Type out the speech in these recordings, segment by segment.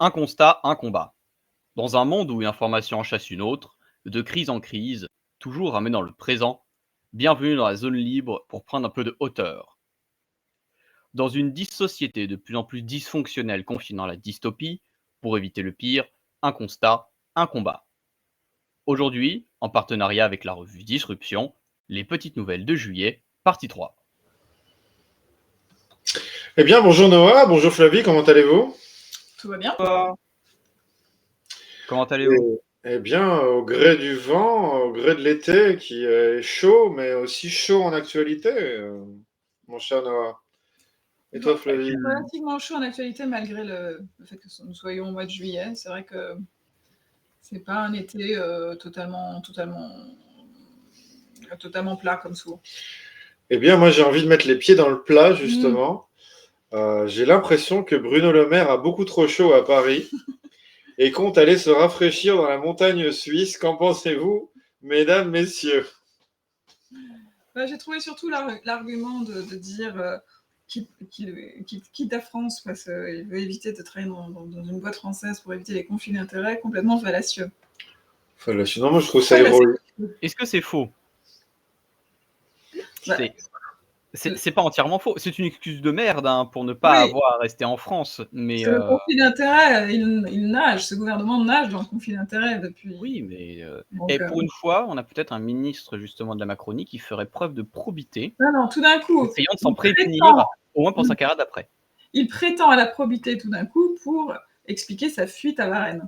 Un constat, un combat. Dans un monde où une information en chasse une autre, de crise en crise, toujours ramenant le présent, bienvenue dans la zone libre pour prendre un peu de hauteur. Dans une société de plus en plus dysfonctionnelle confinant la dystopie, pour éviter le pire, un constat, un combat. Aujourd'hui, en partenariat avec la revue Disruption, les petites nouvelles de juillet, partie 3. Eh bien, bonjour Noah, bonjour Flavie, comment allez-vous? Tout va bien? Comment allez-vous? Eh bien, au gré du vent, au gré de l'été qui est chaud, mais aussi chaud en actualité, mon cher Noah. Et toi, Flavie? Relativement chaud en actualité malgré le fait que nous soyons au mois de juillet. C'est vrai que c'est pas un été totalement plat comme souvent. Eh bien, moi, j'ai envie de mettre les pieds dans le plat, justement. J'ai l'impression que Bruno Le Maire a beaucoup trop chaud à Paris et compte aller se rafraîchir dans la montagne suisse. Qu'en pensez-vous, mesdames, messieurs? J'ai trouvé surtout l'argument de dire qu'il quitte la France parce qu'il veut éviter de travailler dans une boîte française pour éviter les conflits d'intérêts, complètement fallacieux. Fallacieux. Non, moi, je trouve ça ironique. Est-ce que c'est faux? C'est pas entièrement faux. C'est une excuse de merde pour ne pas avoir à rester en France. Mais le conflit d'intérêts, il nage. Ce gouvernement nage dans le conflit d'intérêts depuis. Oui, mais et pour une fois, on a peut-être un ministre justement de la Macronie qui ferait preuve de probité. Non, tout d'un coup. Essayant de s'en prévenir, au moins pour sa carrière d'après. Il prétend à la probité tout d'un coup pour expliquer sa fuite à Varennes.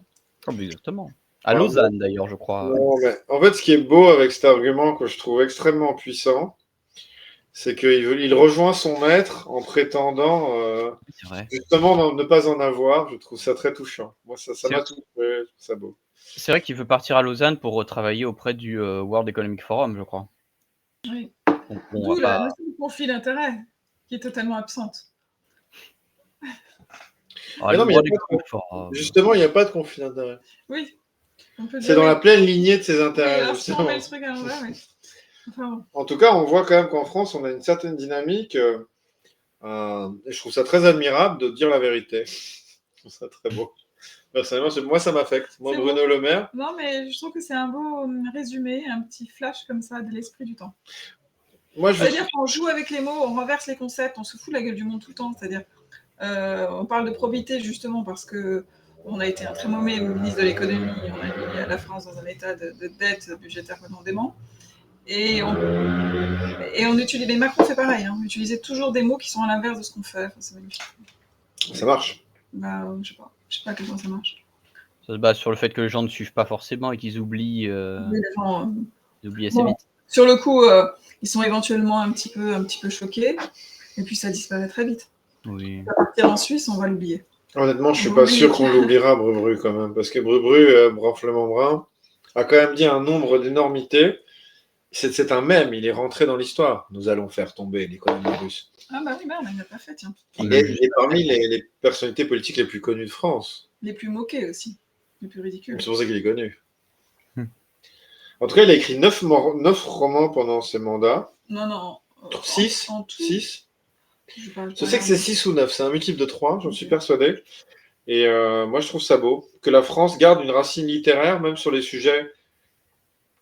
Exactement. À Lausanne d'ailleurs, je crois. Non, mais en fait, ce qui est beau avec cet argument que je trouve extrêmement puissant, c'est qu'il rejoint son maître en prétendant justement ne pas en avoir. Je trouve ça très touchant. Moi, ça m'a touché, je trouve ça beau. C'est vrai qu'il veut partir à Lausanne pour travailler auprès du World Economic Forum, je crois. Oui. D'où la notion de conflit d'intérêt, qui est totalement absente. Justement, il n'y a pas de conflit d'intérêt. Oui. C'est dans la pleine lignée de ses intérêts. On met le truc à l'envers, oui. En tout cas, on voit quand même qu'en France, on a une certaine dynamique. Et je trouve ça très admirable de dire la vérité. Je trouve ça très beau. Personnellement, moi, ça m'affecte. Moi, Bruno Le Maire. Non, mais je trouve que c'est un beau résumé, un petit flash comme ça de l'esprit du temps. C'est-à-dire qu'on joue avec les mots, on renverse les concepts, on se fout la gueule du monde tout le temps. C'est-à-dire, on parle de probité justement parce que on a été un très mauvais ministre de l'économie, on a mis la France dans un état de dette budgétaire complètement dément. Et on utilise, mais Macron fait pareil, on utilisait toujours des mots qui sont à l'inverse de ce qu'on fait. Enfin, c'est magnifique. Ça marche. Je sais pas à quel point ça marche. Ça se base sur le fait que les gens ne suivent pas forcément et qu'ils oublient, ils oublient assez vite. Sur le coup, ils sont éventuellement un petit peu choqués, et puis ça disparaît très vite. Oui. À partir en Suisse, on va l'oublier. Honnêtement, je suis pas sûr qu'on l'oubliera, Brubru, quand même, parce que Brubru, Branflement-Brun, a quand même dit un nombre d'énormités. C'est un mème, il est rentré dans l'histoire. Nous allons faire tomber l'économie russe. Ah bah oui, merde, il l'a pas fait, tiens. Il est parmi les personnalités politiques les plus connues de France. Les plus moquées aussi, les plus ridicules. C'est pour ça qu'il est connu. En tout cas, il a écrit 9 romans pendant ses mandats. Non. 6 en tout. 6 Je sais que c'est 6 ou 9, c'est un multiple de 3, j'en suis persuadé. Et moi, je trouve ça beau que la France garde une racine littéraire, même sur les sujets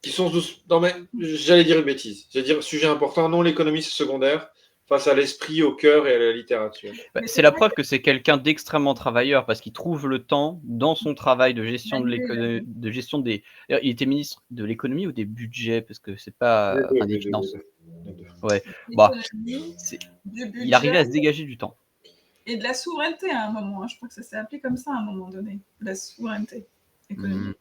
qui sont... Non, mais j'allais dire une bêtise. J'allais dire sujet important. Non, l'économie, c'est secondaire face à l'esprit, au cœur et à la littérature. C'est la preuve que c'est quelqu'un d'extrêmement travailleur parce qu'il trouve le temps dans son travail de gestion de gestion des... Il était ministre de l'économie ou des budgets parce que c'est pas des finances. Ouais. Bah, il arrivait à se dégager du temps. Et de la souveraineté à un moment. Je crois que ça s'est appelé comme ça à un moment donné. De la souveraineté économique.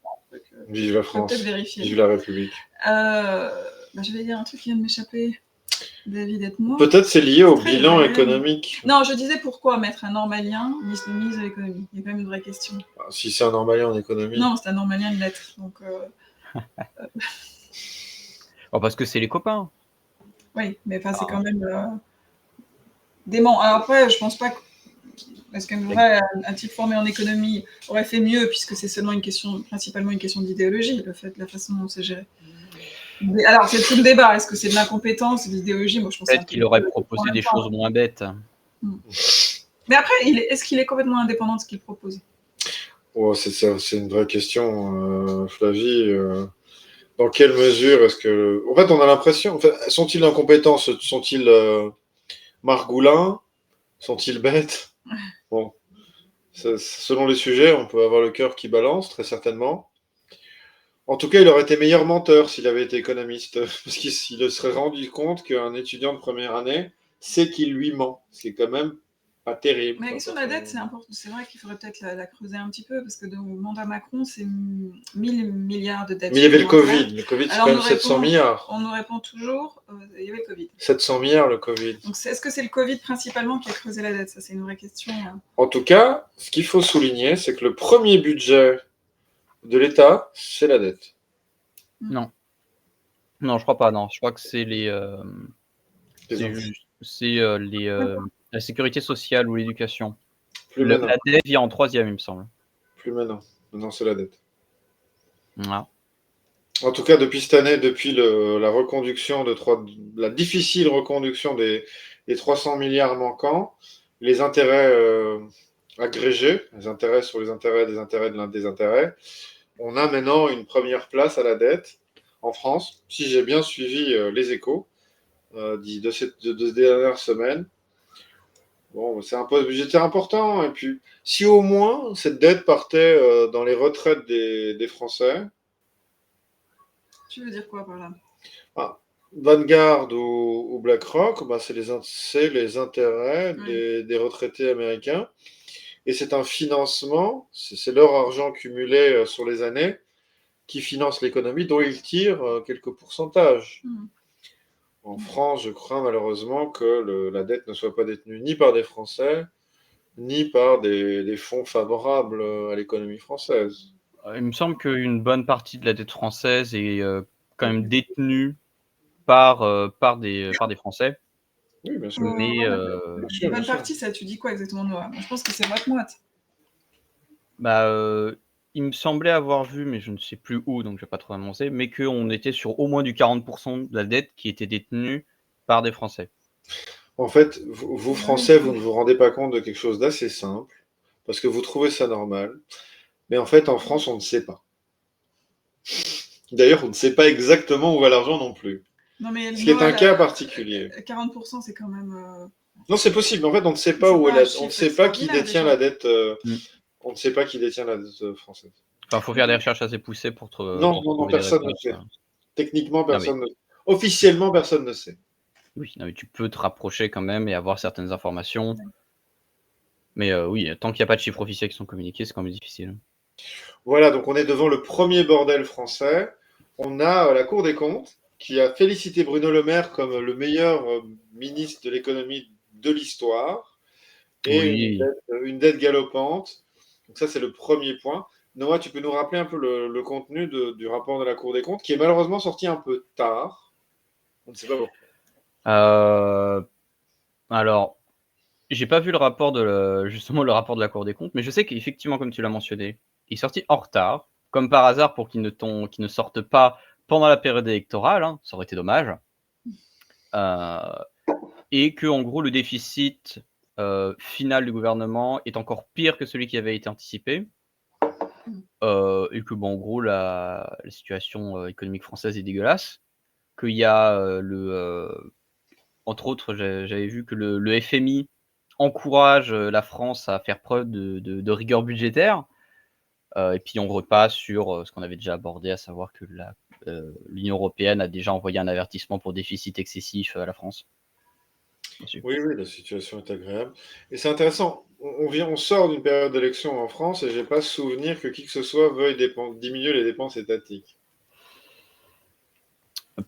Vive la France. Vive la République. Je vais dire un truc qui vient de m'échapper. David, aide-moi. Peut-être c'est lié au bilan économique. Non, je disais pourquoi mettre un normalien ministre de l'économie. Il y a quand même une vraie question. Si c'est un normalien en économie. Non, c'est un normalien une lettre. Donc, parce que c'est les copains. Oui, mais c'est quand même dément. Alors après, je pense pas que... Est-ce un type formé en économie aurait fait mieux, puisque c'est seulement principalement une question d'idéologie, la façon dont c'est géré. Alors, c'est tout le débat. Est-ce que c'est de l'incompétence, de l'idéologie? Moi, je pense peut-être qu'il aurait proposé des choses moins bêtes. Mais après, est-ce qu'il est complètement indépendant de ce qu'il propose? C'est une vraie question, Flavie. Dans quelle mesure est-ce que... En fait, on a l'impression... sont-ils incompétents? Sont-ils margoulins? Sont-ils bêtes? Bon, selon les sujets, on peut avoir le cœur qui balance, très certainement. En tout cas, il aurait été meilleur menteur s'il avait été économiste, parce qu'il se serait rendu compte qu'un étudiant de première année sait qu'il lui ment. C'est quand même pas terrible. Mais la question de la dette, c'est important. C'est vrai qu'il faudrait peut-être la creuser un petit peu, parce que au mandat Macron, c'est 1000 milliards de dettes. Mais il y avait le Covid. Le Covid, c'est quand même 700 milliards. On nous répond toujours, il y avait le Covid. 700 milliards, le Covid. Donc, est-ce que c'est le Covid principalement qui a creusé la dette? Ça, c'est une vraie question. En tout cas, ce qu'il faut souligner, c'est que le premier budget de l'État, c'est la dette. Non. Non, je crois pas, non. Je crois que c'est la sécurité sociale ou l'éducation. La dette vient en 3e, il me semble. Plus maintenant. Maintenant, c'est la dette. Ah. En tout cas, depuis cette année, depuis la reconduction la difficile reconduction des 300 milliards manquants, les intérêts agrégés, les intérêts sur les intérêts des intérêts de l'un des intérêts, on a maintenant une première place à la dette en France. Si j'ai bien suivi les échos de ces dernières semaines, bon, c'est un poste budgétaire important. Et puis, si au moins cette dette partait dans les retraites des Français. Tu veux dire quoi par là? Vanguard ou BlackRock, c'est les intérêts des retraités américains. Et c'est un financement, c'est leur argent cumulé sur les années qui finance l'économie, dont ils tirent quelques pourcentages. En France, je crains malheureusement que la dette ne soit pas détenue ni par des Français, ni par des fonds favorables à l'économie française. Il me semble qu'une bonne partie de la dette française est quand même détenue par des Français. Oui, bien sûr. Mais une bonne partie, ça, tu dis quoi exactement, Noah? Je pense que c'est moite-moite. Il me semblait avoir vu, mais je ne sais plus où, donc je ne vais pas trop annoncer, mais qu'on était sur au moins du 40% de la dette qui était détenue par des Français. En fait, vous Français, vous ne vous rendez pas compte de quelque chose d'assez simple, parce que vous trouvez ça normal. Mais en fait, en France, on ne sait pas. D'ailleurs, on ne sait pas exactement où va l'argent non plus. Non, mais ce qui est un cas particulier. 40%, c'est quand même... Non, c'est possible. En fait, on ne sait pas où est on ne sait pas qui détient la dette. On ne sait pas qui détient la dette française. Enfin, il faut faire des recherches assez poussées pour trouver. Non, personne ne sait. Techniquement, personne ne sait. Officiellement, personne ne sait. Oui, non, mais tu peux te rapprocher quand même et avoir certaines informations. Mais oui, tant qu'il n'y a pas de chiffres officiels qui sont communiqués, c'est quand même difficile. Voilà, donc on est devant le premier bordel français. On a la Cour des comptes qui a félicité Bruno Le Maire comme le meilleur ministre de l'économie de l'histoire. Et une dette galopante. Donc ça, c'est le premier point. Noah, tu peux nous rappeler un peu le contenu du rapport de la Cour des comptes, qui est malheureusement sorti un peu tard. On ne sait pas pourquoi. Alors, j'ai pas vu le rapport justement le rapport de la Cour des comptes, mais je sais qu'effectivement, comme tu l'as mentionné, il est sorti en retard, comme par hasard pour qu'il ne sorte pas pendant la période électorale, hein, ça aurait été dommage. Et que en gros le déficit final du gouvernement est encore pire que celui qui avait été anticipé. Et que en gros la situation économique française est dégueulasse. Qu'il y a entre autres, j'avais vu que le FMI encourage la France à faire preuve de rigueur budgétaire. Et puis on repasse sur ce qu'on avait déjà abordé, à savoir que l'Union européenne a déjà envoyé un avertissement pour déficit excessif à la France. Oui, la situation est agréable. Et c'est intéressant, on sort d'une période d'élection en France et je n'ai pas souvenir que qui que ce soit veuille diminuer les dépenses étatiques.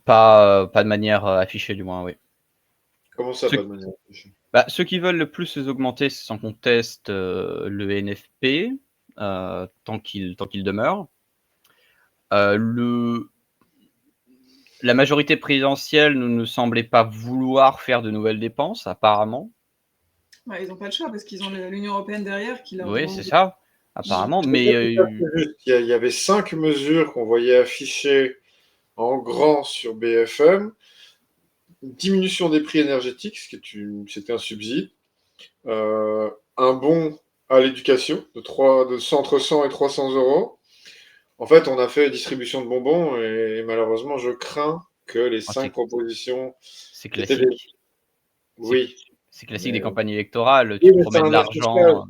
Pas de manière affichée, du moins, oui. Comment ça, pas de manière affichée? Ceux qui veulent le plus les augmenter, c'est sans conteste le NFP, tant qu'il demeure. La majorité présidentielle ne semblait pas vouloir faire de nouvelles dépenses, apparemment. Ils n'ont pas le choix parce qu'ils ont l'Union européenne derrière qui leur. Oui, c'est ça, apparemment. Mais il y avait 5 mesures qu'on voyait affichées en grand sur BFM. Une diminution des prix énergétiques, c'était un subside. Un bon à l'éducation, entre 100 et 300 euros. En fait, on a fait distribution de bonbons et malheureusement, je crains que les 5 propositions... C'est classique. Oui. C'est classique des campagnes électorales, tu promets de l'argent.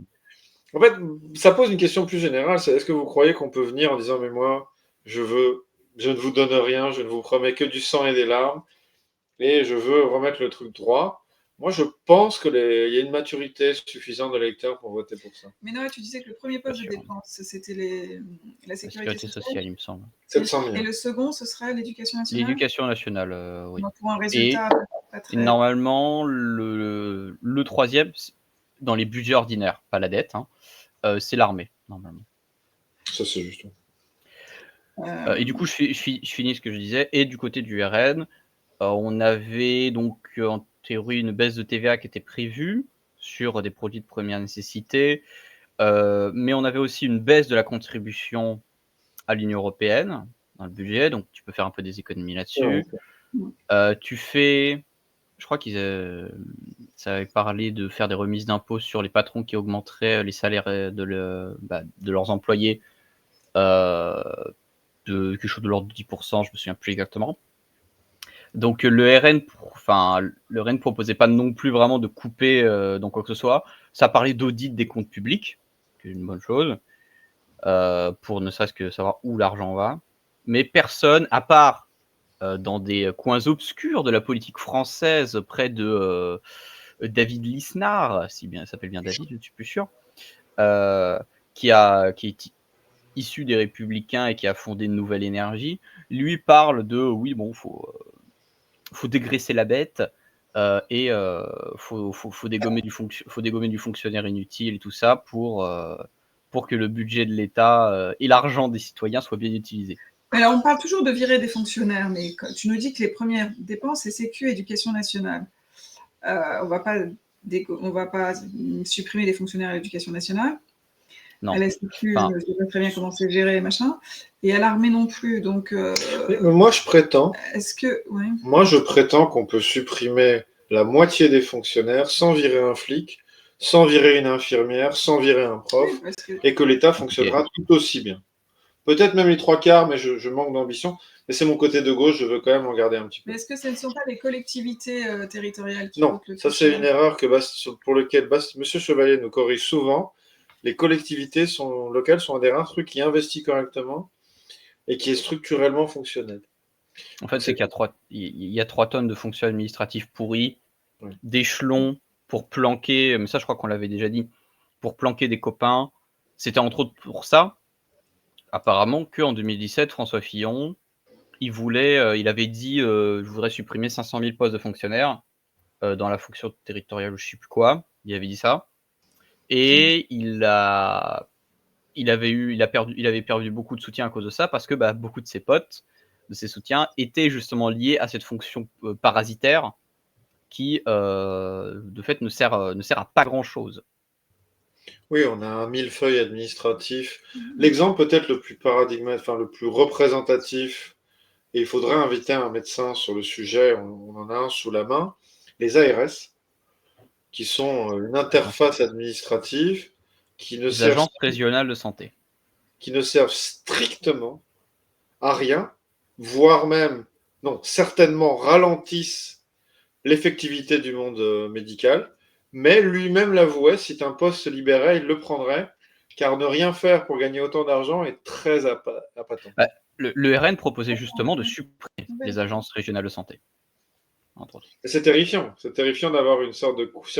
En fait, ça pose une question plus générale, c'est est-ce que vous croyez qu'on peut venir en disant « mais moi, je ne vous donne rien, je ne vous promets que du sang et des larmes, et je veux remettre le truc droit ». Moi, je pense qu'il y a une maturité suffisante de l'électeur pour voter pour ça. Mais Noël, tu disais que le premier poste de dépense, c'était la sécurité sociale, il me semble. 700 000. Et le second, ce serait l'éducation nationale. L'éducation nationale, oui. Donc, pour un résultat pas très... Normalement, le troisième, dans les budgets ordinaires, pas la dette, c'est l'armée, normalement. Ça, c'est juste. Et du coup, je finis ce que je disais. Et du côté du RN, on avait donc en théorie une baisse de TVA qui était prévue sur des produits de première nécessité, mais on avait aussi une baisse de la contribution à l'Union européenne dans le budget, donc tu peux faire un peu des économies là-dessus. Tu fais, je crois ça avait parlé de faire des remises d'impôts sur les patrons qui augmenteraient les salaires de leurs employés de quelque chose de l'ordre de 10%, je me souviens plus exactement. Donc le RN proposait pas non plus vraiment de couper dans quoi que ce soit. Ça parlait d'audit des comptes publics, qui est une bonne chose, pour ne serait-ce que savoir où l'argent va. Mais personne, à part dans des coins obscurs de la politique française, près de David Lisnard, si bien, il s'appelle bien David, je ne suis plus sûr, qui est issu des Républicains et qui a fondé une nouvelle énergie, lui parle de oui, bon, faut dégraisser la bête et faut dégommer du fonctionnaire inutile et tout ça pour que le budget de l'État et l'argent des citoyens soient bien utilisés. Alors, on parle toujours de virer des fonctionnaires, mais tu nous dis que les premières dépenses, c'est Sécu, Éducation nationale. On va pas supprimer les fonctionnaires à l'Éducation nationale. Non. À la Sécu, je ne sais pas très bien comment c'est géré, machin. Et à l'armée non plus. Donc, moi, je prétends. Ouais. Moi, je prétends qu'on peut supprimer la moitié des fonctionnaires sans virer un flic, sans virer une infirmière, sans virer un prof, et que l'État fonctionnera tout aussi bien. Peut-être même les 3/4, mais je manque d'ambition. Mais c'est mon côté de gauche, je veux quand même en garder un petit peu. Mais est-ce que ce ne sont pas les collectivités territoriales qui Non, ça c'est une erreur pour laquelle M. Chevalier nous corrige souvent. Les collectivités locales sont un des rares trucs qui investit correctement et qui est structurellement fonctionnel. En fait, c'est qu'il y a 3 tonnes de fonctions administratives pourries, d'échelons pour planquer, mais ça je crois qu'on l'avait déjà dit, pour planquer des copains. C'était entre autres pour ça, apparemment, qu'en 2017, François Fillon, il avait dit je voudrais supprimer 500 000 postes de fonctionnaires dans la fonction territoriale ou je ne sais plus quoi. Il avait dit ça. Et il avait perdu beaucoup de soutien à cause de ça, parce que beaucoup de ses potes, de ses soutiens, étaient justement liés à cette fonction parasitaire qui, de fait, ne sert à pas grand-chose. Oui, on a un millefeuille administratif. L'exemple peut-être le plus le plus représentatif, et il faudrait inviter un médecin sur le sujet, on en a un sous la main, les ARS, qui sont une interface administrative qui ne servent... agences régionales de santé. Qui ne servent strictement à rien, voire même, non, certainement ralentissent l'effectivité du monde médical, mais lui-même l'avouait, si un poste se libérait, il le prendrait, car ne rien faire pour gagner autant d'argent est très appâtant. Le RN proposait justement de supprimer les agences régionales de santé. C'est terrifiant d'avoir une sorte de couche,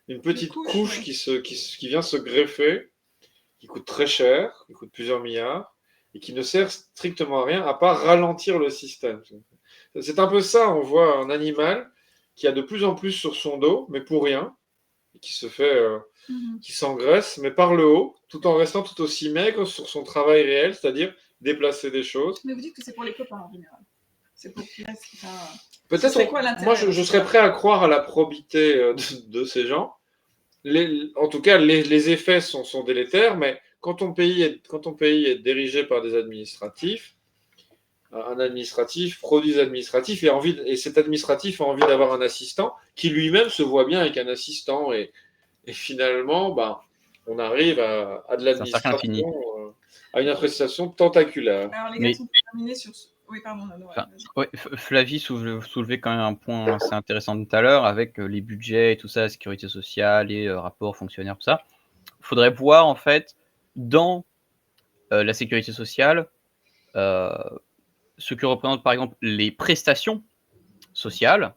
une petite couche qui vient se greffer, qui coûte très cher, qui coûte plusieurs milliards, et qui ne sert strictement à rien, à part ralentir le système. C'est un peu ça, on voit un animal qui a de plus en plus sur son dos, mais pour rien, et qui se fait, qui s'engraisse, mais par le haut, tout en restant tout aussi maigre sur son travail réel, c'est-à-dire déplacer des choses. Mais vous dites que c'est pour les copains en général. C'est pour qui reste. Peut-être. Moi, je serais prêt à croire à la probité de ces gens. En tout cas, les effets sont délétères, mais quand ton pays est dirigé par des administratifs, un administratif produit des administratifs et cet administratif a envie d'avoir un assistant qui lui-même se voit bien avec un assistant et finalement, on arrive à de C'est un cercle infini. l'administration, à une appréciation tentaculaire. Alors, les gars sont terminés sur... Oui, pardon. Flavie soulevait quand même un point assez intéressant tout à l'heure avec les budgets et tout ça, la sécurité sociale et rapports fonctionnaires, tout ça. Il faudrait voir, en fait, dans la sécurité sociale, ce que représentent, par exemple, les prestations sociales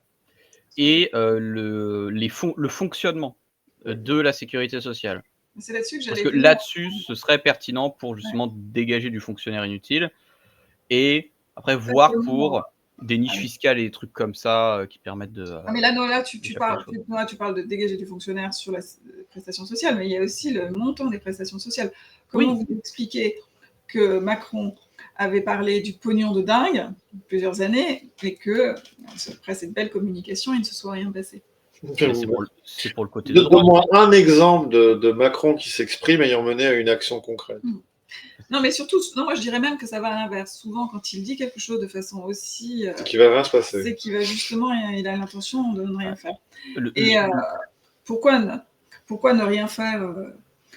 et le fonctionnement de la sécurité sociale. C'est là-dessus que j'allais Parce que là-dessus, ce serait pertinent pour justement dégager du fonctionnaire inutile et après voir pour des niches fiscales et des trucs comme ça qui permettent de... mais là, Noah, tu parles de dégager du fonctionnaire sur la prestation sociale, mais il y a aussi le montant des prestations sociales. Comment vous expliquez que Macron avait parlé du pognon de dingue plusieurs années et que, après cette belle communication, il ne se soit rien passé? C'est pour le côté de droite. Donne-moi un exemple de Macron qui s'exprime ayant mené à une action concrète. Non, mais surtout, moi je dirais même que ça va à l'inverse. Souvent, quand il dit quelque chose de façon aussi... c'est qu'il va rien se passer. C'est qu'il va justement, il a l'intention de ne rien faire. Et pourquoi ne rien faire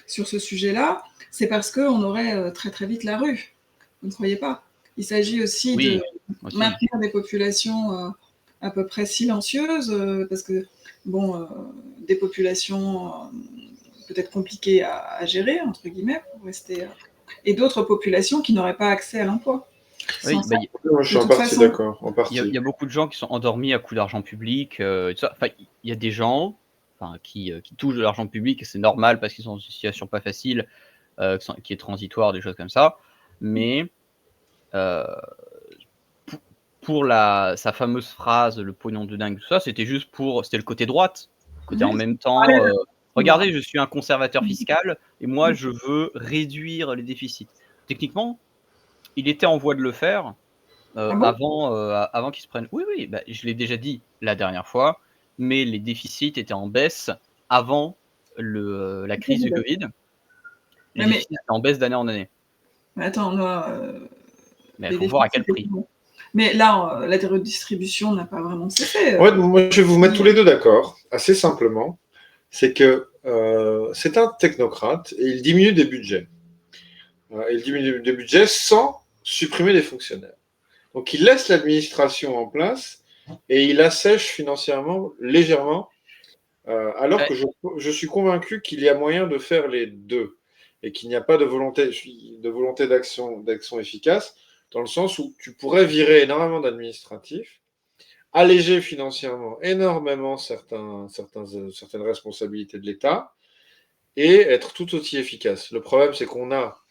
sur ce sujet-là? C'est parce qu'on aurait très très vite la rue. Vous ne croyez pas? Il s'agit aussi de maintenir des populations à peu près silencieuses, parce que, des populations peut-être compliquées à gérer, entre guillemets, pour rester... et d'autres populations qui n'auraient pas accès à l'emploi. Oui, je suis en partie d'accord. Il y a beaucoup de gens qui sont endormis à coups d'argent public. Il y a des gens qui touchent de l'argent public, et c'est normal parce qu'ils sont dans une situation pas facile, qui est transitoire, des choses comme ça. Mais pour sa fameuse phrase, le pognon de dingue, tout ça, c'était le côté droite. Côté en même temps, regardez, je suis un conservateur fiscal et moi, je veux réduire les déficits. Techniquement, il était en voie de le faire avant qu'il se prenne. Oui, je l'ai déjà dit la dernière fois, mais les déficits étaient en baisse avant la crise du Covid. Les déficits étaient en baisse d'année en année. Mais attends, mais il faut voir à quel prix. Mais là, la redistribution n'a pas vraiment cessé. Ouais, moi, je vais vous mettre tous les deux d'accord, assez simplement. C'est que c'est un technocrate et il diminue des budgets. Il diminue des budgets sans supprimer des fonctionnaires. Donc, il laisse l'administration en place et il assèche financièrement légèrement, alors que je suis convaincu qu'il y a moyen de faire les deux et qu'il n'y a pas de volonté d'action efficace, dans le sens où tu pourrais virer énormément d'administratifs, alléger financièrement énormément certaines responsabilités de l'État et être tout aussi efficace. Le problème, c'est qu'on a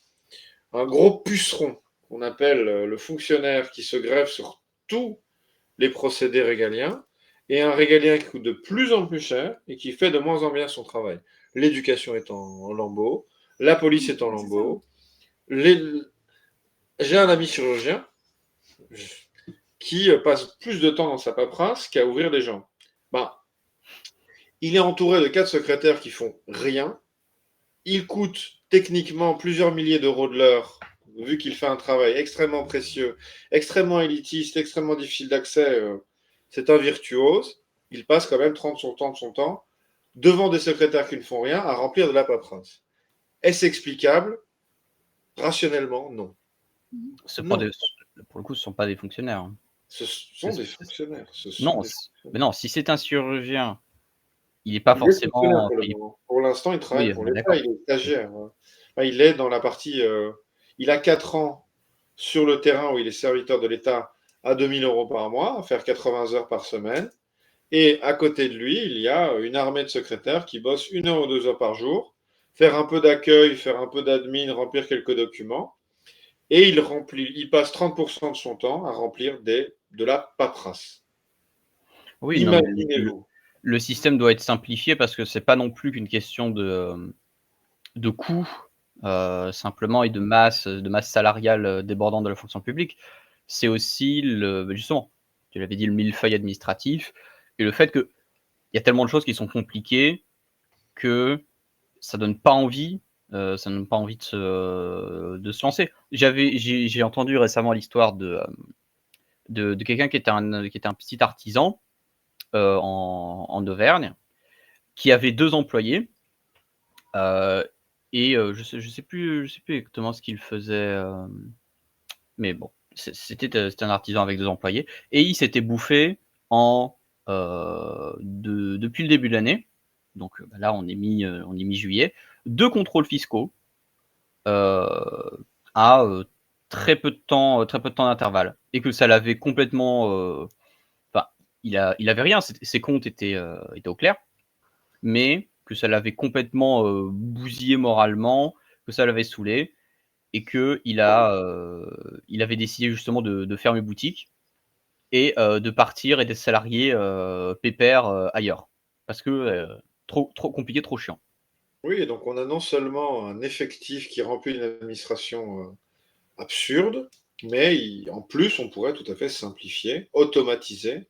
un gros puceron qu'on appelle le fonctionnaire qui se greffe sur tous les procédés régaliens et un régalien qui coûte de plus en plus cher et qui fait de moins en moins son travail. L'éducation est en lambeaux, la police est en lambeaux. J'ai un ami chirurgien qui passe plus de temps dans sa paperasse qu'à ouvrir des gens. Il est entouré de 4 secrétaires qui font rien. Il coûte techniquement plusieurs milliers d'euros de l'heure, vu qu'il fait un travail extrêmement précieux, extrêmement élitiste, extrêmement difficile d'accès. C'est un virtuose. Il passe quand même 30% de son temps devant des secrétaires qui ne font rien à remplir de la paperasse. Est-ce explicable? Rationnellement, non. Pour le coup, ce ne sont pas des fonctionnaires. Ce sont des fonctionnaires. Mais non, si c'est un chirurgien, il n'est pas forcément... Pour l'instant, il travaille pour l'État, il est stagiaire. Il est dans la partie... il a 4 ans sur le terrain où il est serviteur de l'État à 2 000 € par mois, à faire 80 heures par semaine. Et à côté de lui, il y a une armée de secrétaires qui bossent 1 heure ou 2 heures par jour, faire un peu d'accueil, faire un peu d'admin, remplir quelques documents. Et il passe 30% de son temps à remplir de la paperasse. Oui, imaginez-vous. Le système doit être simplifié parce que ce n'est pas non plus qu'une question de coût simplement et de masse salariale débordante de la fonction publique. C'est aussi, justement, tu l'avais dit, le millefeuille administratif et le fait qu'il y a tellement de choses qui sont compliquées que ça donne pas envie. Ça ne donne pas envie de se lancer. J'ai entendu récemment l'histoire de quelqu'un qui était un petit artisan en Auvergne, qui avait 2 employés. Et je sais plus exactement ce qu'il faisait, mais bon, c'était un artisan avec 2 employés et il s'était bouffé depuis le début de l'année, donc là on est mi-juillet, 2 contrôles fiscaux, à, très peu de temps d'intervalle et que ça l'avait complètement, enfin, il avait rien, ses comptes étaient au clair, mais que ça l'avait complètement, bousillé moralement, que ça l'avait saoulé et qu'il avait décidé justement de fermer boutique et de partir et d'être salarié, pépère, ailleurs. Parce que, trop compliqué, trop chiant. Oui, et donc on a non seulement un effectif qui remplit une administration absurde, mais en plus, on pourrait tout à fait simplifier, automatiser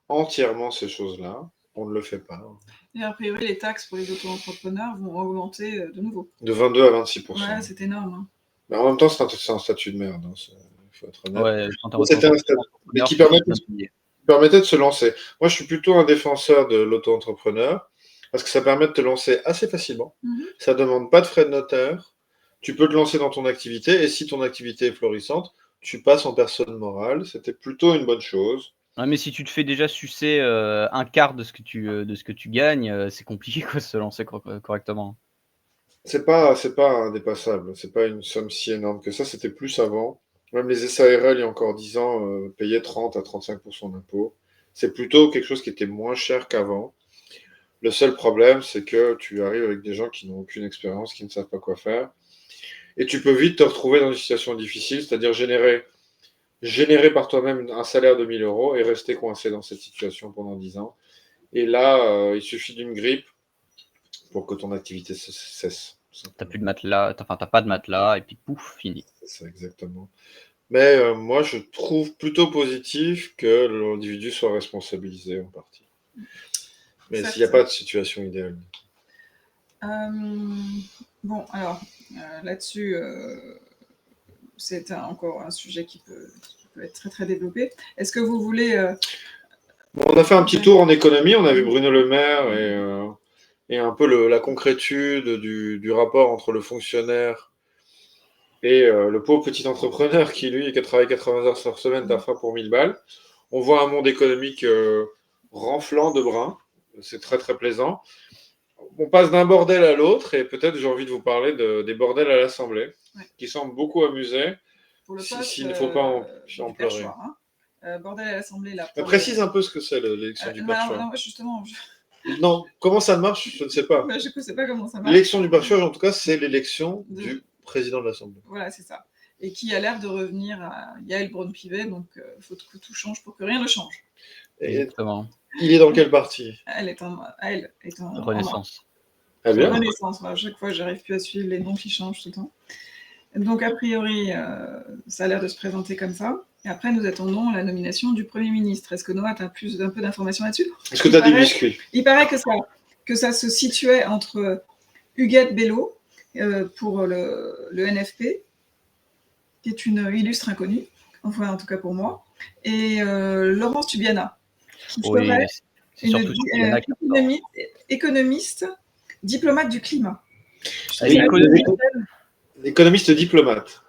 entièrement ces choses-là. On ne le fait pas. Et a priori, les taxes pour les auto-entrepreneurs vont augmenter de nouveau. De 22 à 26%. Ouais, c'est énorme. Hein. Mais en même temps, c'est un statut de merde. Il faut être honnête. Ouais, mais qui permettait de se lancer. Moi, je suis plutôt un défenseur de l'auto-entrepreneur parce que ça permet de te lancer assez facilement. Ça ne demande pas de frais de notaire. Tu peux te lancer dans ton activité et si ton activité est florissante, tu passes en personne morale. C'était plutôt une bonne chose. Ouais, mais si tu te fais déjà sucer un quart de ce que tu gagnes, c'est compliqué quoi, de se lancer correctement. C'est pas indépassable. C'est pas une somme si énorme que ça. C'était plus avant. Même les SARL, il y a encore 10 ans, payaient 30 à 35% d'impôts. C'est plutôt quelque chose qui était moins cher qu'avant. Le seul problème, c'est que tu arrives avec des gens qui n'ont aucune expérience, qui ne savent pas quoi faire. Et tu peux vite te retrouver dans une situation difficile, c'est-à-dire générer par toi-même un salaire de 1 000 € et rester coincé dans cette situation pendant 10 ans. Et là, il suffit d'une grippe pour que ton activité cesse. T'as plus de matelas, t'as pas de matelas, et puis pouf, fini. C'est ça, exactement. Mais moi, je trouve plutôt positif que l'individu soit responsabilisé en partie. Mais s'il n'y a pas de situation idéale. Bon, alors, là-dessus, c'est encore un sujet qui peut être très, très développé. Est-ce que vous voulez... On a fait un petit tour en économie, on a vu Bruno Le Maire et un peu la concrétude du rapport entre le fonctionnaire et le pauvre petit entrepreneur qui, lui, travaille 80 heures par semaine, parfois pour 1000 balles. On voit un monde économique renflant de brun. C'est très, très plaisant. On passe d'un bordel à l'autre et peut-être j'ai envie de vous parler des bordels à l'Assemblée qui semblent beaucoup amusés. S'il ne faut pas en pleurer. Bordel à l'Assemblée, là. Précise un peu ce que c'est l'élection du perchoir. Non, justement. Non, comment ça marche, je ne sais pas. Je ne sais pas comment ça marche. L'élection du perchoir, en tout cas, c'est l'élection du président de l'Assemblée. Voilà, c'est ça. Et qui a l'air de revenir à Yael Braun-Pivet, donc il faut que tout change pour que rien ne change. Exactement. Il est dans quel parti? Elle est en Renaissance. Ah bien. Renaissance, à chaque fois, j'arrive plus à suivre les noms qui changent tout le temps. Donc, a priori, ça a l'air de se présenter comme ça. Et après, nous attendons la nomination du Premier ministre. Est-ce que Noah, tu as un peu d'informations là-dessus? Est-ce que tu as des biscuits? Il paraît que ça se situait entre Huguette Bello pour le NFP, qui est une illustre inconnue, enfin en tout cas pour moi, et Laurence Tubiana, qui serait une économiste, diplomate du climat. Économiste diplomate.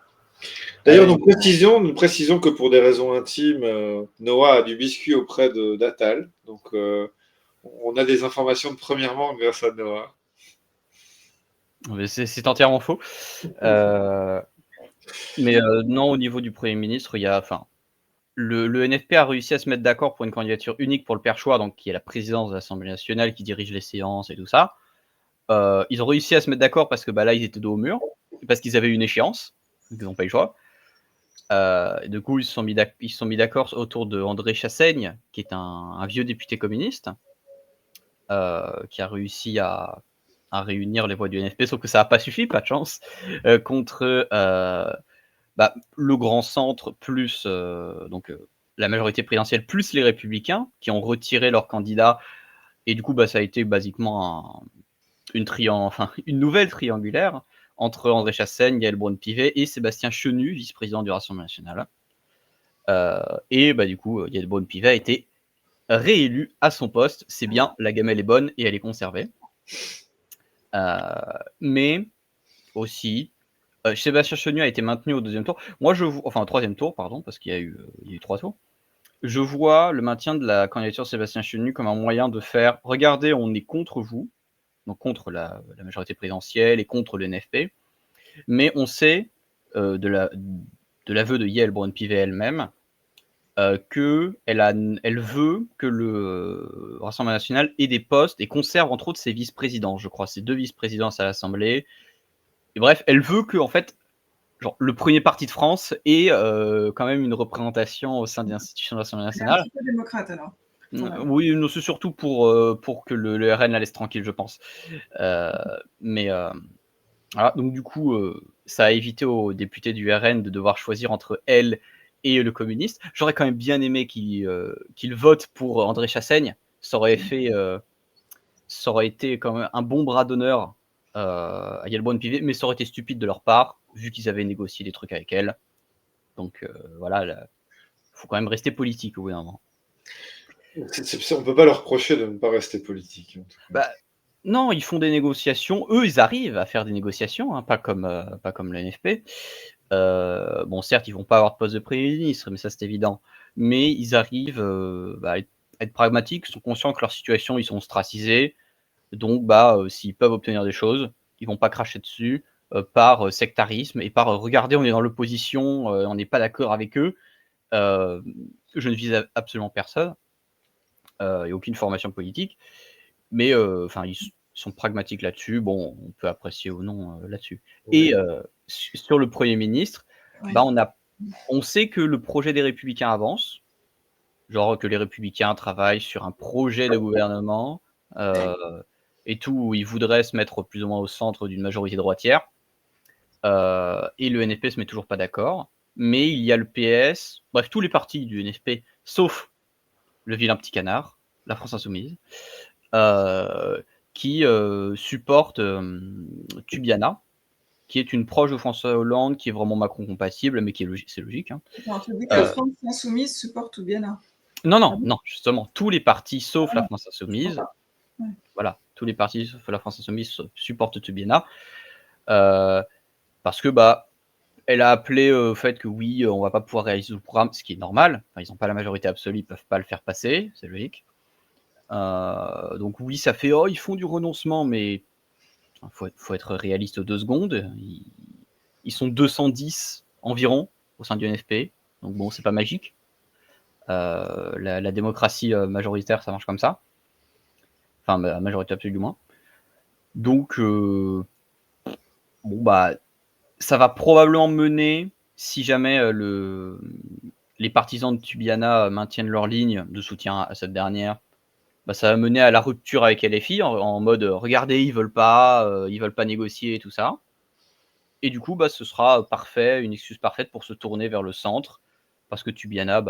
D'ailleurs, nous précisons que pour des raisons intimes, Noah a du biscuit auprès d'Attal. Donc, on a des informations de première main grâce à Noah. C'est entièrement faux. Mais non, au niveau du Premier ministre, le NFP a réussi à se mettre d'accord pour une candidature unique pour le perchoir, donc qui est la présidence de l'Assemblée nationale, qui dirige les séances et tout ça. Ils ont réussi à se mettre d'accord parce que là, ils étaient dos au mur, parce qu'ils avaient une échéance, donc ils n'ont pas eu le choix. Et du coup, ils se sont mis d'accord autour de André Chassaigne, qui est un vieux député communiste, qui a réussi à réunir les voix du NFP, sauf que ça n'a pas suffi, pas de chance, contre le grand centre plus la majorité présidentielle plus les Républicains, qui ont retiré leur candidat. Et du coup, ça a été basiquement une nouvelle triangulaire entre André Chassaigne, Yael Braun-Pivet et Sébastien Chenu, vice-président du Rassemblement national. Et du coup, Yael Braun-Pivet a été réélu à son poste. C'est bien, la gamelle est bonne et elle est conservée. Mais aussi. Sébastien Chenu a été maintenu au deuxième tour. Moi, au troisième tour, pardon, parce qu'il y a eu 3 tours. Je vois le maintien de la candidature de Sébastien Chenu comme un moyen de faire « Regardez, on est contre vous », donc contre la majorité présidentielle et contre le NFP, mais on sait, de l'aveu de Yael Braun-Pivet elle-même, qu'elle veut que le Rassemblement national ait des postes et conserve entre autres ses vice-présidents, je crois, ses 2 vice-présidences à l'Assemblée. Et bref, elle veut que, en fait, genre, le premier parti de France ait quand même une représentation au sein des institutions de l'Assemblée Elle est un nationale. petit peu démocrate alors. Oui, non, c'est surtout pour que le RN la laisse tranquille, je pense. Mais voilà, donc du coup, ça a évité aux députés du RN de devoir choisir entre elle et le communiste. J'aurais quand même bien aimé qu'ils votent pour André Chassaigne. Ça aurait été quand même un bon bras d'honneur à Yael Braun-Pivet, mais ça aurait été stupide de leur part, vu qu'ils avaient négocié des trucs avec elle. Donc voilà, il faut quand même rester politique au bout d'un moment. On ne peut pas leur reprocher de ne pas rester politique. Bah, non, ils font des négociations.Eux, ils arrivent à faire des négociations, hein, pas comme le NFP. Bon, certes, ils vont pas avoir de poste de Premier ministre, mais ça, c'est évident. Mais ils arrivent à être pragmatiques, ils sont conscients que leur situation, ils sont ostracisés. Donc, s'ils peuvent obtenir des choses, ils vont pas cracher dessus par sectarisme et par regardez, on est dans l'opposition, on n'est pas d'accord avec eux. Je ne vise absolument personne et aucune formation politique, mais ils sont pragmatiques là-dessus. Bon, on peut apprécier ou non là-dessus. Oui. Et sur le Premier ministre, Oui. on sait que le projet des Républicains avance, genre que les Républicains travaillent sur un projet de gouvernement et tout, où ils voudraient se mettre plus ou moins au centre d'une majorité droitière. Et le NFP se met toujours pas d'accord. Mais il y a le PS, bref, tous les partis du NFP, sauf le vilain petit canard, la France Insoumise, qui supporte Tubiana, qui est une proche de François Hollande, qui est vraiment Macron compatible, mais qui est logique, c'est logique. Hein. Tu dis que la France Insoumise supporte Tubiana. Non, justement, tous les partis sauf la France Insoumise, voilà, tous les partis sauf la France Insoumise supportent Tubiana, parce que elle a appelé au fait que oui, on va pas pouvoir réaliser le programme, ce qui est normal. Enfin, ils n'ont pas la majorité absolue, ils peuvent pas le faire passer, c'est logique. Donc oui, ça fait ils font du renoncement, mais faut être réaliste 2 secondes. Ils sont 210 environ au sein du NFP, donc bon, c'est pas magique. La démocratie majoritaire, ça marche comme ça. Enfin, la majorité absolue du moins. Donc ça va probablement mener, si jamais les partisans de Tubiana maintiennent leur ligne de soutien à cette dernière, ça va mener à la rupture avec LFI en mode regardez, ils veulent pas négocier et tout ça. Et du coup, ce sera parfait, une excuse parfaite pour se tourner vers le centre, parce que Tubiana,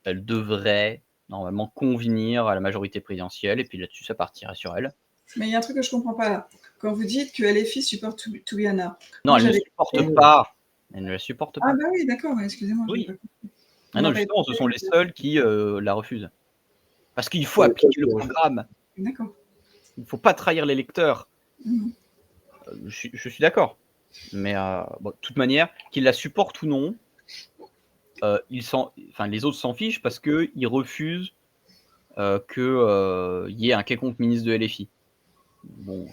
elle devrait normalement convenir à la majorité présidentielle, et puis là-dessus, ça partirait sur elle. Mais il y a un truc que je comprends pas. Quand vous dites que LFI supporte Tubiana. Non, elle ne supporte pas. Elle ne la supporte pas. Ah bah oui, d'accord, excusez-moi. Oui. Non, justement, ce sont les seuls qui la refusent. Parce qu'il faut appliquer le programme. D'accord. Il ne faut pas trahir les lecteurs. Je suis d'accord. Mais de toute manière, qu'ils la supportent ou non, les autres s'en fichent parce qu'ils refusent qu'il y ait un quelconque ministre de LFI. Bon,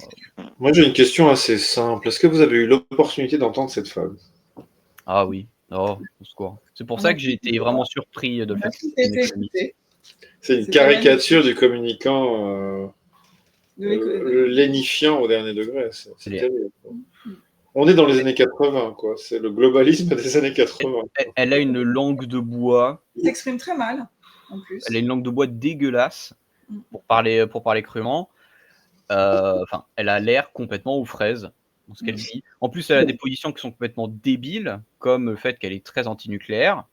moi, j'ai une question assez simple. Est-ce que vous avez eu l'opportunité d'entendre cette femme? Ah oui. Oh, au secours. C'est pour ça que j'ai été vraiment surpris de le fait. C'est une caricature du communicant lénifiant au dernier degré. C'est terrible. On est dans les années 80, quoi. C'est le globalisme des années 80. Elle a une langue de bois. Elle s'exprime très mal, en plus. Elle a une langue de bois dégueulasse, pour parler crûment. Elle a l'air complètement aux fraises dans ce qu'elle dit. En plus, elle a des positions qui sont complètement débiles, comme le fait qu'elle est très antinucléaire.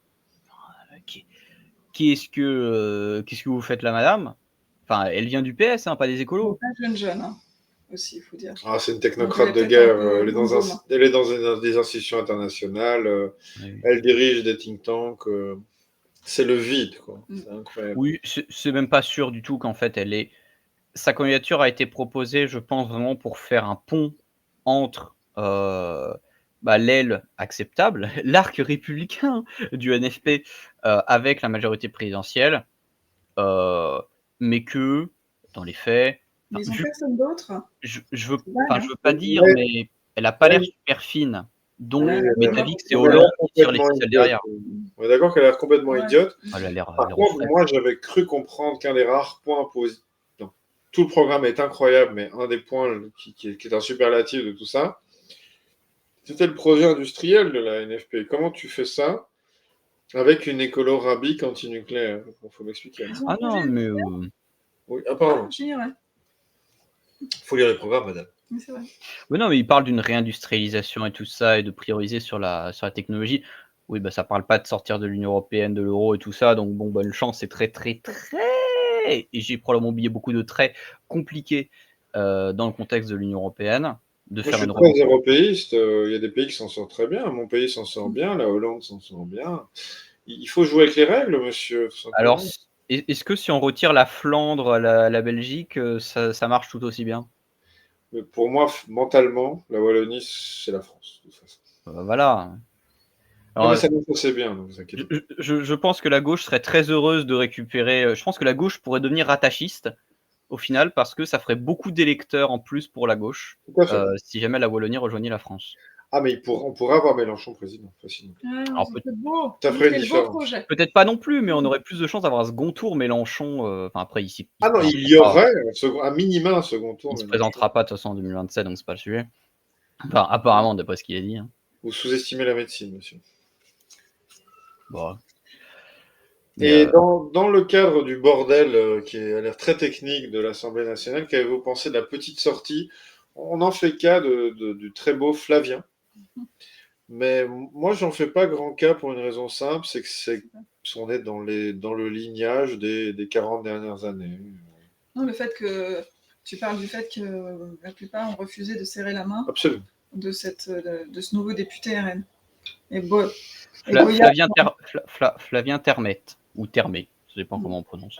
Qu'est-ce que vous faites là, madame? Enfin, elle vient du PS, pas des écolos. Pas jeune, aussi, il faut dire. Ah, c'est une technocrate de guerre. Elle est dans des institutions internationales. Elle dirige des think tanks. C'est le vide, quoi. C'est incroyable. Oui, c'est même pas sûr du tout qu'en fait, sa candidature a été proposée, je pense, vraiment pour faire un pont entre l'aile acceptable, l'arc républicain du NFP avec la majorité présidentielle, mais que, dans les faits, Mais ils ont personne d'autre. je veux Dingue, je veux pas dire, mais elle a pas l'air super fine. Donc, Métavix, c'est Hollande qui tire les ficelles derrière. On est d'accord qu'elle a l'air complètement idiote. Elle a l'air Par contre, moi, j'avais cru comprendre qu'un des rares points positifs. Tout le programme est incroyable, mais un des points qui est un superlatif de tout ça, c'était le projet industriel de la NFP. Comment tu fais ça avec une écolo rabique anti-nucléaire? Il faut m'expliquer. Ah non, mais... Oui, apparemment. Il faut lire les programmes, madame. Oui, c'est vrai. Oui, non, mais il parle d'une réindustrialisation et tout ça, et de prioriser sur la technologie. Oui, ça parle pas de sortir de l'Union européenne, de l'euro et tout ça, donc bon, bonne chance, c'est très, très, très... Et j'ai probablement oublié beaucoup de traits compliqués dans le contexte de l'Union européenne. Moi, je suis très européiste, il y a des pays qui s'en sortent très bien, mon pays s'en sort bien, la Hollande s'en sort bien. Il faut jouer avec les règles, monsieur. Alors, est-ce que si on retire la Flandre, la Belgique, ça marche tout aussi bien? Mais pour moi, mentalement, la Wallonie, c'est la France, de toute façon. Voilà. Alors, non, mais ça nous c'est bien, donc vous inquiétez pas. Je pense que la gauche serait très heureuse de récupérer... Je pense que la gauche pourrait devenir rattachiste, au final, parce que ça ferait beaucoup d'électeurs en plus pour la gauche, si jamais la Wallonie rejoignait la France. Ah, mais on pourrait avoir Mélenchon président, facilement. Alors, ça ferait une différence. Peut-être pas non plus, mais on aurait plus de chances d'avoir un second tour Mélenchon. Après, ici. Ah non, il y aurait un minima un second tour. Il ne se présentera pas de toute façon en 2027, donc c'est pas le sujet. Enfin, apparemment, d'après ce qu'il a dit. Hein. Vous sous-estimez la médecine, monsieur. Bon. Et dans le cadre du bordel qui a l'air très technique de l'Assemblée nationale, qu'avez-vous pensé de la petite sortie? On en fait cas du très beau Flavien. Mais moi, j'en fais pas grand cas pour une raison simple, c'est qu'on est dans le lignage des 40 dernières années. Non, le fait que tu parles du fait que la plupart ont refusé de serrer la main de ce nouveau député RN. Flavien Termet, ou Termet, ça dépend comment on prononce.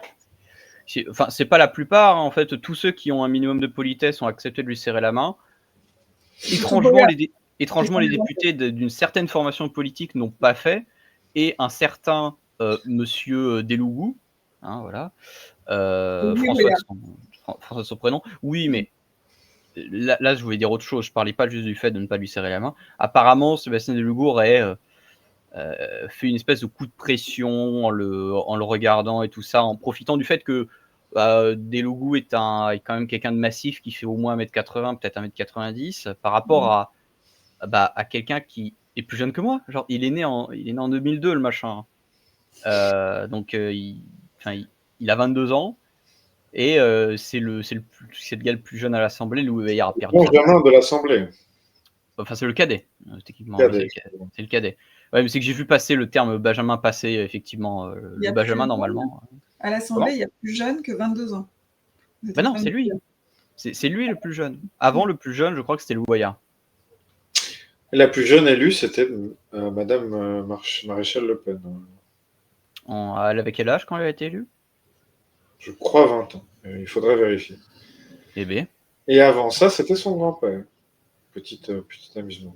Enfin, c'est pas la plupart, hein, en fait, tous ceux qui ont un minimum de politesse ont accepté de lui serrer la main. Étrangement, les députés d'une certaine formation politique n'ont pas fait, et un monsieur Delougou, hein, voilà, François de son prénom, oui, mais là, je voulais dire autre chose, je parlais pas juste du fait de ne pas lui serrer la main. Apparemment, Sébastien Delougou aurait fait une espèce de coup de pression en le regardant et tout ça, en profitant du fait que Delougou est quand même quelqu'un de massif qui fait au moins 1m80, peut-être 1m90, par rapport à quelqu'un qui est plus jeune que moi. Genre, il est né en 2002, le machin. Donc, il a 22 ans. Et c'est le gars le plus jeune à l'Assemblée. Louis Bayard a perdu. Benjamin de l'Assemblée. Enfin, c'est le cadet, techniquement. C'est le cadet. Ouais, mais c'est que j'ai vu passer le terme Benjamin passer, effectivement. Le Benjamin, normalement. À l'Assemblée, il y a plus jeune que 22 ans. Ben non, c'est lui. C'est lui le plus jeune. Avant, le plus jeune, je crois que c'était Louis Bayard. La plus jeune élue, c'était Madame Maréchal Le Pen. Elle avait quel âge quand elle a été élue? Je crois 20 ans. Il faudrait vérifier. Eh bien. Et avant ça, c'était son grand-père. Petit amusement.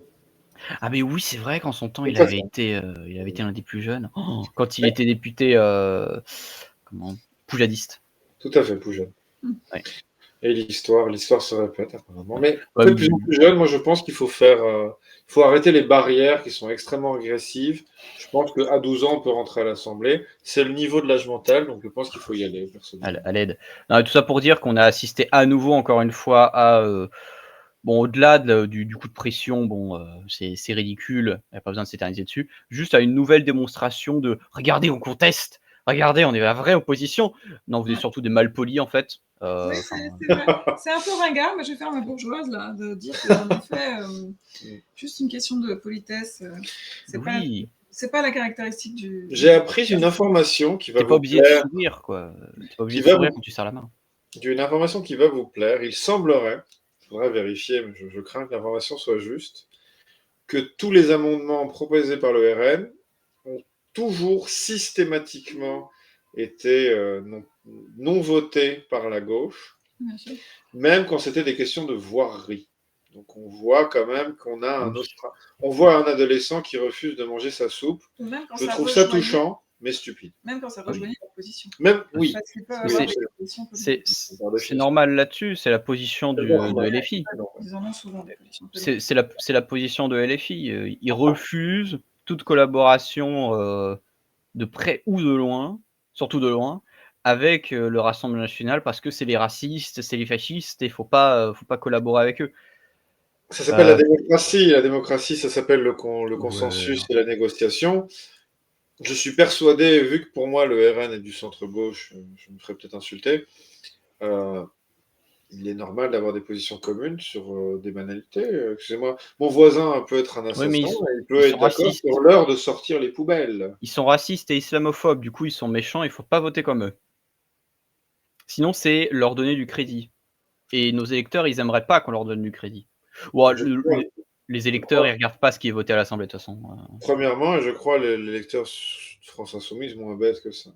Ah mais oui, c'est vrai qu'en son temps, il avait été l'un des plus jeunes. Oh, quand il était député poujadiste. Tout à fait, Poujade. Ouais. Et l'histoire se répète apparemment. Mais plus en plus jeune, moi je pense qu'il faut faut arrêter les barrières qui sont extrêmement agressives. Je pense qu'à 12 ans, on peut rentrer à l'Assemblée. C'est le niveau de l'âge mental, donc je pense qu'il faut y aller. À l'aide. Tout ça pour dire qu'on a assisté à nouveau, encore une fois, à... au-delà du coup de pression, c'est ridicule, il n'y a pas besoin de s'éterniser dessus, juste à une nouvelle démonstration de « Regardez, on conteste ! Regardez, on est la vraie opposition !» Non, vous êtes surtout des malpolis, en fait. Oui, c'est vrai. C'est un peu ringard, mais je vais faire ma bourgeoise, là, de dire qu'en effet, juste une question de politesse, c'est pas la caractéristique du... J'ai appris une information qui va vous plaire. T'es pas obligé de sourire, quoi. T'es pas obligé de sourire quand tu serres la main. J'ai une information qui va vous plaire. Il semblerait, il faudra vérifier, mais je crains que l'information soit juste, que tous les amendements proposés par le RN ont toujours systématiquement été non votés par la gauche, même quand c'était des questions de voirie. Donc on voit quand même qu'on a on voit un adolescent qui refuse de manger sa soupe. Je trouve ça touchant, mais stupide. Même quand ça rejoignait leur position. Même, oui. C'est normal là-dessus, c'est la position de LFI. Ils en ont souvent des positions. C'est la position de LFI. Ils refusent toute collaboration de près ou de loin, surtout de loin, avec le Rassemblement national parce que c'est les racistes, c'est les fascistes et faut pas collaborer avec eux. Ça s'appelle la démocratie. La démocratie, ça s'appelle le consensus et la négociation. Je suis persuadé, vu que pour moi le RN est du centre-gauche, je me ferais peut-être insulter, il est normal d'avoir des positions communes sur des banalités. Excusez-moi, mon voisin peut être un assassin, il peut être d'accord sur l'heure de sortir les poubelles. Ils sont racistes et islamophobes, du coup ils sont méchants, il ne faut pas voter comme eux. Sinon c'est leur donner du crédit. Et nos électeurs, ils n'aimeraient pas qu'on leur donne du crédit. Les électeurs, ils ne regardent pas ce qui est voté à l'Assemblée, de toute façon. Premièrement, je crois que les électeurs France Insoumise moins bêtes que ça.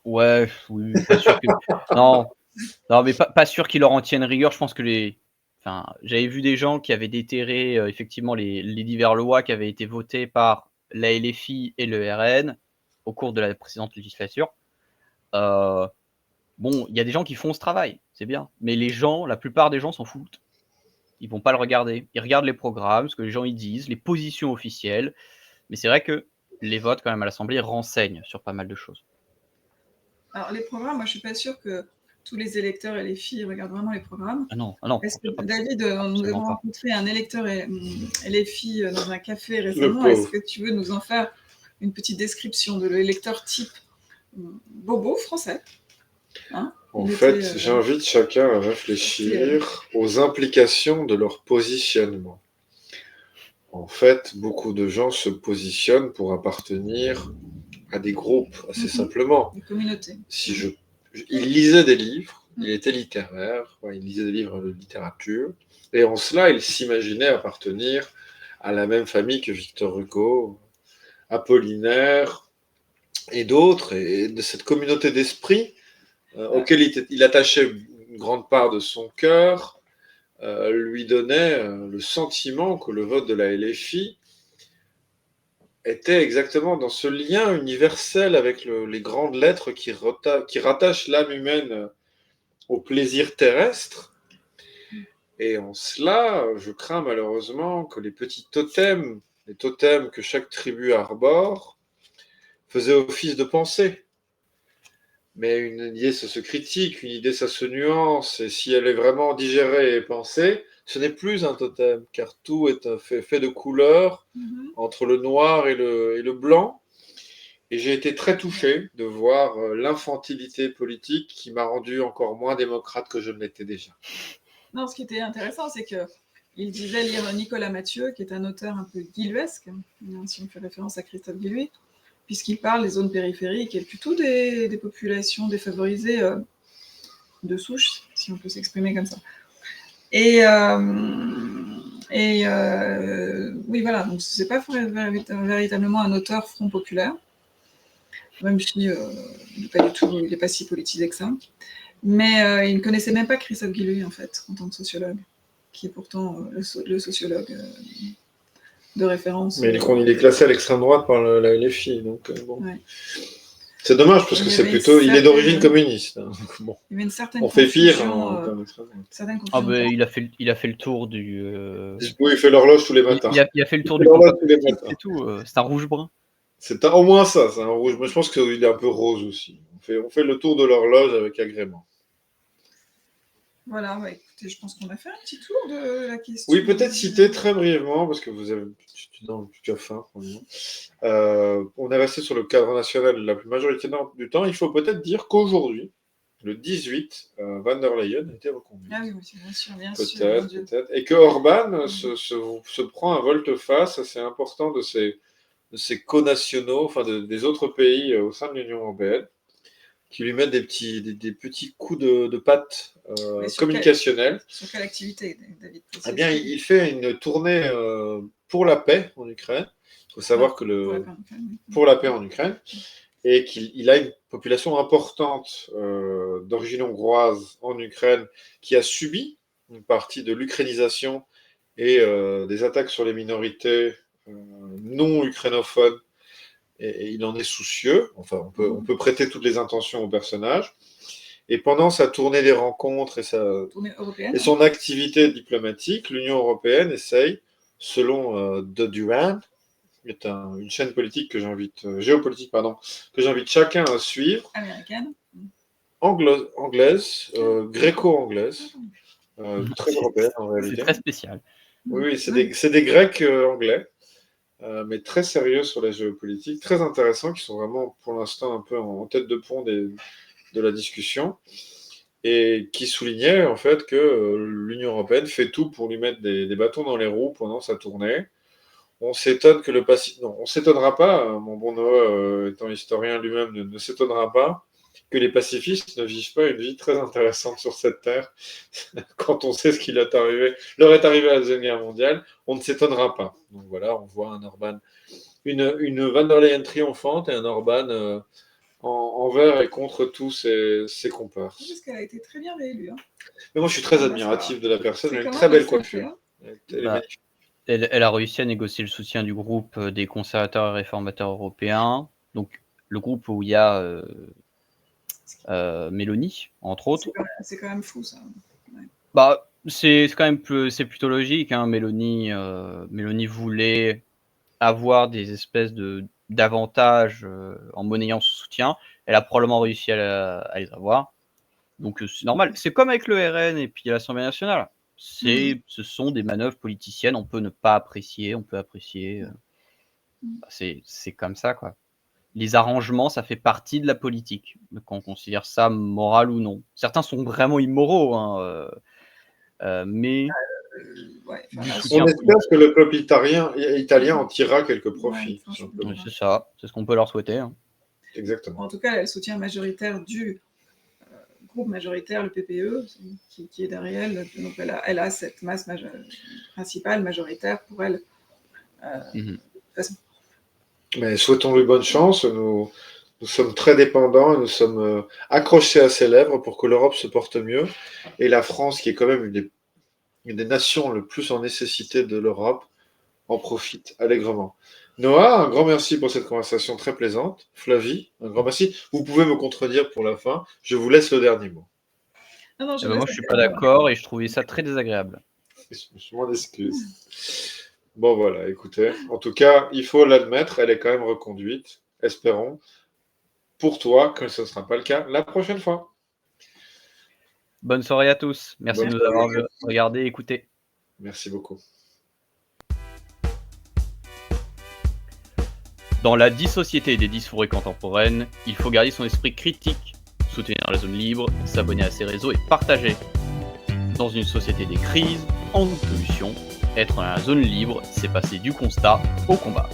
Ouais, oui, pas sûr que... non, mais pas sûr qu'ils leur en tiennent rigueur. Je pense que j'avais vu des gens qui avaient déterré effectivement les divers lois qui avaient été votées par la LFI et le RN au cours de la précédente législature. Bon, il y a des gens qui font ce travail, c'est bien. Mais la plupart des gens s'en foutent. Ils vont pas le regarder. Ils regardent les programmes, ce que les gens ils disent, les positions officielles. Mais c'est vrai que les votes quand même à l'Assemblée renseignent sur pas mal de choses. Alors les programmes, moi je suis pas sûre que tous les électeurs et les filles regardent vraiment les programmes. Ah non. Est-ce que David, nous avons rencontré un électeur et les filles dans un café récemment. Est-ce que tu veux nous en faire une petite description de l'électeur type bobo français, hein? En fait, j'invite chacun à réfléchir aux implications de leur positionnement. En fait, beaucoup de gens se positionnent pour appartenir à des groupes, assez simplement. Des communautés. Il lisait des livres, il était littéraire, il lisait des livres de littérature, et en cela, il s'imaginait appartenir à la même famille que Victor Hugo, Apollinaire et d'autres, et de cette communauté d'esprit auquel il attachait une grande part de son cœur, lui donnait le sentiment que le vote de la LFI était exactement dans ce lien universel avec les grandes lettres qui rattachent l'âme humaine au plaisir terrestre. Et en cela, je crains malheureusement que les petits totems, les totems que chaque tribu arbore, faisaient office de pensée. Mais une idée, ça se critique, une idée, ça se nuance, et si elle est vraiment digérée et pensée, ce n'est plus un totem, car tout est fait de couleurs, entre le noir et le blanc. Et j'ai été très touché de voir l'infantilité politique qui m'a rendu encore moins démocrate que je ne l'étais déjà. Non, ce qui était intéressant, c'est qu'il disait lire Nicolas Mathieu, qui est un auteur un peu guilluesque, si on fait référence à Christophe Guilluy, puisqu'il parle des zones périphériques et plutôt des populations défavorisées de souche, si on peut s'exprimer comme ça. Oui, voilà, donc ce n'est pas véritablement un auteur Front Populaire, même si il n'est pas si politisé que ça. Mais il ne connaissait même pas Christophe Guilluy, en fait, en tant que sociologue, qui est pourtant le sociologue de référence. Mais il est classé à l'extrême droite par la LFI, donc bon. Ouais. C'est dommage, parce que c'est plutôt... Il est d'origine communiste. Hein, bon. Il y avait une certaine on fait pire. Il a fait le tour du... Oui, il fait l'horloge tous les matins. Il a fait le tour du combat politique, c'est tout. C'est un rouge-brun. C'est au moins ça, c'est un rouge. Mais je pense qu'il est un peu rose aussi. On fait le tour de l'horloge avec agrément. Voilà, écoutez, je pense qu'on a fait un petit tour de la question. Oui, peut-être citer très brièvement, parce que vous avez tu as faim, on est resté sur le cadre national la plus majorité du temps. Il faut peut-être dire qu'aujourd'hui, le 18, Van der Leyen a été reconduit. Ah oui, bien sûr. Peut-être. Et que Orban se prend un volte-face assez important de ses co-nationaux, enfin des autres pays au sein de l'Union européenne, qui lui mettent des petits coups de patte communicationnels. Sur quelle activité, David? Eh bien, il fait une tournée pour la paix en Ukraine. Il faut savoir que pour la paix en Ukraine. et qu'il a une population importante d'origine hongroise en Ukraine qui a subi une partie de l'ukrainisation et des attaques sur les minorités non ukrainophones, et il en est soucieux. Enfin, on peut prêter toutes les intentions au personnage. Et pendant sa tournée des rencontres et son activité diplomatique, l'Union européenne essaye, selon The Duran, qui est une chaîne politique géopolitique, que j'invite chacun à suivre. Américaine. Anglaise, gréco-anglaise, très européenne en réalité. C'est très spécial. Oui, c'est des Grecs anglais, mais très sérieux sur la géopolitique, très intéressants, qui sont vraiment pour l'instant un peu en tête de pont de la discussion, et qui soulignait en fait que l'Union européenne fait tout pour lui mettre des bâtons dans les roues pendant sa tournée. On s'étonne que on s'étonnera pas, mon bon Noah, étant historien lui-même, ne s'étonnera pas que les pacifistes ne vivent pas une vie très intéressante sur cette terre. Quand on sait ce qui leur est arrivé à la Deuxième Guerre mondiale, on ne s'étonnera pas. Donc voilà, on voit un Orban, une Van der Leyen triomphante et un Orban envers et contre tous ses comparses. Parce qu'elle a été très bien réélue. Hein. Mais moi, je suis très admiratif de la personne. Elle a une très belle coiffure. Elle a réussi à négocier le soutien du groupe des conservateurs et réformateurs européens. Donc, le groupe où il y a Mélanie, entre autres. C'est quand même fou, ça. Ouais. C'est quand même c'est plutôt logique. Hein. Mélanie voulait avoir des espèces d'avantages en monnayant son soutien. Elle a probablement réussi à les avoir. Donc c'est normal. C'est comme avec le RN et puis l'Assemblée nationale. Ce sont des manœuvres politiciennes. On peut ne pas apprécier, on peut apprécier. C'est comme ça, quoi. Les arrangements, ça fait partie de la politique. Quand on considère ça moral ou non. Certains sont vraiment immoraux, hein, mais... on espère que le peuple italien en tirera quelques profits. Oui, c'est ça, c'est ce qu'on peut leur souhaiter. Hein. Exactement. En tout cas, le soutien majoritaire du groupe majoritaire, le PPE, qui est derrière elle. Donc elle a cette masse principale, majoritaire pour elle. De toute façon. Mais souhaitons-lui bonne chance. Nous sommes très dépendants et nous sommes accrochés à ses lèvres pour que l'Europe se porte mieux. Et la France, qui est quand même une des nations le plus en nécessité de l'Europe, en profite allègrement. Noah, un grand merci pour cette conversation très plaisante. Flavie, un grand merci. Vous pouvez me contredire pour la fin. Je vous laisse le dernier mot. Non, moi, je ne suis pas d'accord et je trouvais ça très désagréable. Je m'en excuse. Bon, voilà, écoutez. En tout cas, il faut l'admettre, elle est quand même reconduite. Espérons pour toi que ce ne sera pas le cas la prochaine fois. Bonne soirée à tous. Merci de nous avoir regardé et écouté. Merci beaucoup. Dans la dissociété des disfories contemporaines, il faut garder son esprit critique, soutenir la zone libre, s'abonner à ses réseaux et partager. Dans une société des crises, en solution, être dans la zone libre, c'est passer du constat au combat.